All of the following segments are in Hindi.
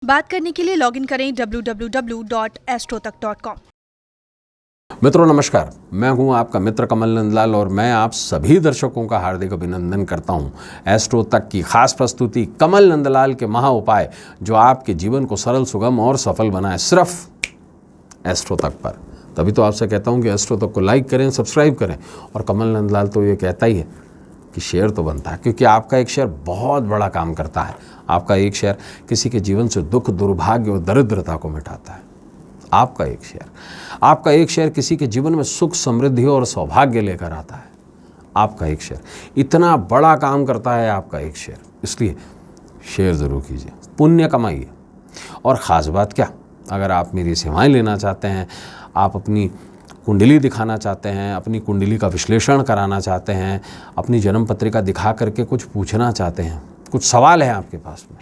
बात करने के लिए लॉगिन करें www.astrotak.com। मित्रों नमस्कार, मैं हूं आपका मित्र कमल नंदलाल और मैं आप सभी दर्शकों का हार्दिक अभिनंदन करता हूं एस्ट्रो तक की खास प्रस्तुति कमल नंदलाल के महा उपाय जो आपके जीवन को सरल, सुगम और सफल बनाए, सिर्फ एस्ट्रो तक पर। तभी तो आपसे कहता हूं कि एस्ट्रो तक को लाइक करें, सब्सक्राइब करें। और कमल नंदलाल तो ये कहता ही है कि शेयर तो बनता है, क्योंकि आपका एक शेयर बहुत बड़ा काम करता है। आपका एक शेयर किसी के जीवन से दुख, दुर्भाग्य और दरिद्रता को मिटाता है। आपका एक शेयर किसी के जीवन में सुख, समृद्धि और सौभाग्य लेकर आता है। आपका एक शेयर इतना बड़ा काम करता है, आपका एक शेयर। इसलिए शेयर ज़रूर कीजिए, पुण्य कमाइए। और ख़ास बात क्या, अगर आप मेरी सेवाएं लेना चाहते हैं, आप अपनी कुंडली दिखाना चाहते हैं, अपनी कुंडली का विश्लेषण कराना चाहते हैं, अपनी जन्म पत्रिका दिखा करके कुछ पूछना चाहते हैं, कुछ सवाल है आपके पास में,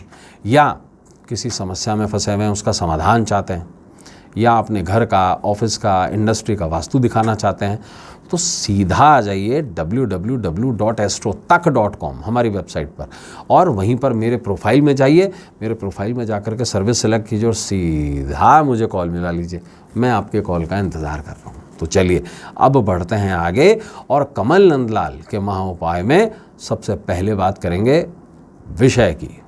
या किसी समस्या में फंसे हुए हैं उसका समाधान चाहते हैं, या अपने घर का, ऑफिस का, इंडस्ट्री का वास्तु दिखाना चाहते हैं, तो सीधा आ जाइए www.astrotak.com हमारी वेबसाइट पर, और वहीं पर मेरे प्रोफाइल में जाइए। मेरे प्रोफाइल में जाकर के सर्विस सेलेक्ट कीजिए और सीधा मुझे कॉल मिला लीजिए। मैं आपके कॉल का इंतज़ार कर रहा हूँ। तो चलिए अब बढ़ते हैं आगे, और कमल नंदलाल के महा उपाय में सबसे पहले बात करेंगे विषय की।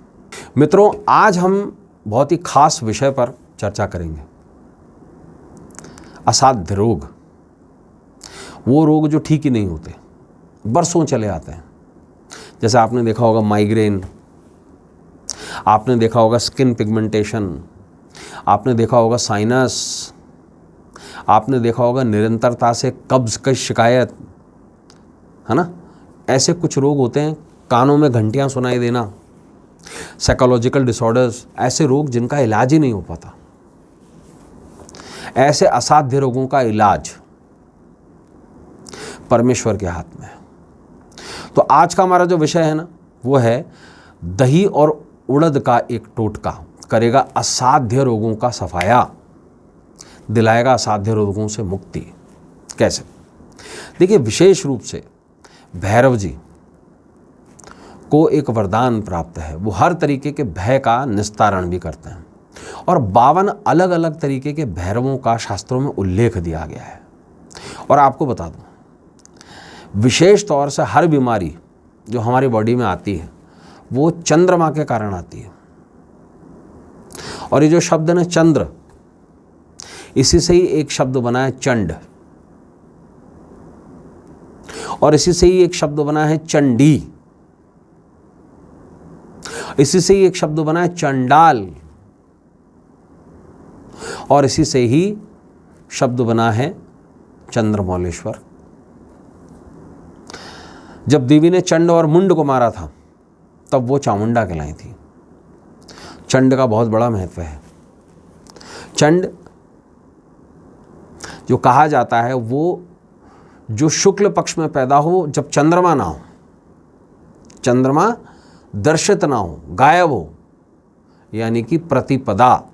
मित्रों, आज हम बहुत ही खास विषय पर चर्चा करेंगे। असाध्य रोग, वो रोग जो ठीक ही नहीं होते, बरसों चले आते हैं। जैसे आपने देखा होगा माइग्रेन, आपने देखा होगा स्किन पिगमेंटेशन, आपने देखा होगा साइनस, आपने देखा होगा निरंतरता से कब्ज की शिकायत, है ना। ऐसे कुछ रोग होते हैं, कानों में घंटियां सुनाई देना, साइकोलॉजिकल डिसऑर्डर्स, ऐसे रोग जिनका इलाज ही नहीं हो पाता। ऐसे असाध्य रोगों का इलाज परमेश्वर के हाथ में है। तो आज का हमारा जो विषय है ना, वो है दही और उड़द का एक टोटका करेगा असाध्य रोगों का सफाया, दिलाएगा असाध्य रोगों से मुक्ति। कैसे? देखिए, विशेष रूप से भैरव जी को एक वरदान प्राप्त है। वो हर तरीके के भय का निस्तारण भी करते हैं, और 52 अलग अलग तरीके के भैरवों का शास्त्रों में उल्लेख दिया गया है। और आपको बता दूं, विशेष तौर से हर बीमारी जो हमारी बॉडी में आती है वो चंद्रमा के कारण आती है। और ये जो शब्द है चंद्र, इसी से ही एक शब्द बना है चंड, और इसी से ही एक शब्द बना है चंडी, इसी से ही एक शब्द बना है चंडाल, और इसी से ही शब्द बना है चंद्रमौलेश्वर। जब देवी ने चंड और मुंड को मारा था, तब वो चामुंडा कहलाई थी। चंड का बहुत बड़ा महत्व है। चंड जो कहा जाता है, वो जो शुक्ल पक्ष में पैदा हो, जब चंद्रमा ना हो, चंद्रमा दर्शित ना हो, गायब हो, यानी कि प्रतिपदा,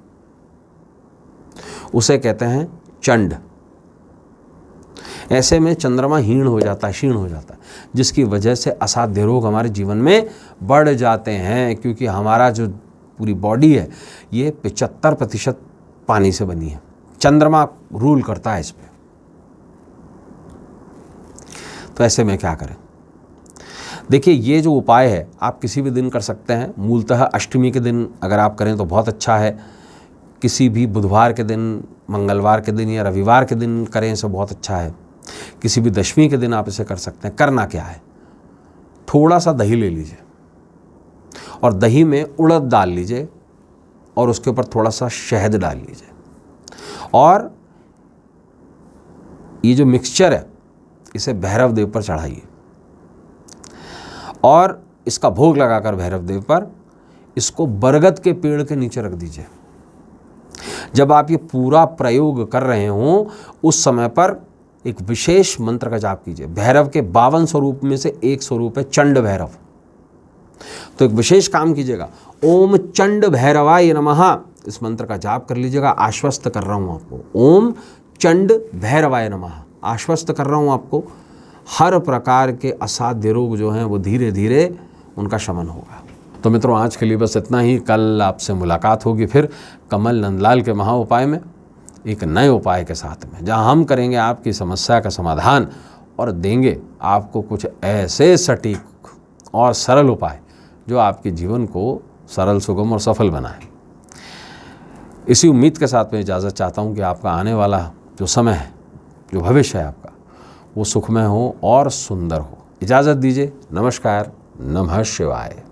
उसे कहते हैं चंड। ऐसे में चंद्रमा हीन हो जाता है, क्षीण हो जाता है, जिसकी वजह से असाध्य रोग हमारे जीवन में बढ़ जाते हैं। क्योंकि हमारा जो पूरी बॉडी है ये 75% पानी से बनी है। चंद्रमा रूल करता है इस पे। तो ऐसे में क्या करें? देखिए, ये जो उपाय है आप किसी भी दिन कर सकते हैं। मूलतः अष्टमी के दिन अगर आप करें तो बहुत अच्छा है। किसी भी बुधवार के दिन, मंगलवार के दिन या रविवार के दिन करें तो बहुत अच्छा है। किसी भी दशमी के दिन आप इसे कर सकते हैं। करना क्या है, थोड़ा सा दही ले लीजिए और दही में उड़द डाल लीजिए और उसके ऊपर थोड़ा सा शहद डाल लीजिए, और ये जो मिक्सचर है इसे भैरव देव पर चढ़ाइए, और इसका भोग लगाकर भैरव देव पर इसको बरगद के पेड़ के नीचे रख दीजिए। जब आप ये पूरा प्रयोग कर रहे हों, उस समय पर एक विशेष मंत्र का जाप कीजिए। भैरव के 52 स्वरूप में से एक स्वरूप है चंड भैरव। तो एक विशेष काम कीजिएगा, ओम चंड भैरवाय नमः, इस मंत्र का जाप कर लीजिएगा। आश्वस्त कर रहा हूँ आपको, ओम चंड भैरवाय नमः, आश्वस्त कर रहा हूँ आपको। हर प्रकार के असाध्य रोग जो हैं वो धीरे धीरे उनका शमन होगा। तो मित्रों, आज के लिए बस इतना ही। कल आपसे मुलाकात होगी फिर कमल नंदलाल के महा उपाय में, एक नए उपाय के साथ में, जहां हम करेंगे आपकी समस्या का समाधान और देंगे आपको कुछ ऐसे सटीक और सरल उपाय जो आपके जीवन को सरल, सुगम और सफल बनाए। इसी उम्मीद के साथ मैं इजाज़त चाहता हूं कि आपका आने वाला जो समय है, जो भविष्य है आपका, वो सुखमय हो और सुंदर हो। इजाज़त दीजिए। नमस्कार। नमः शिवाय।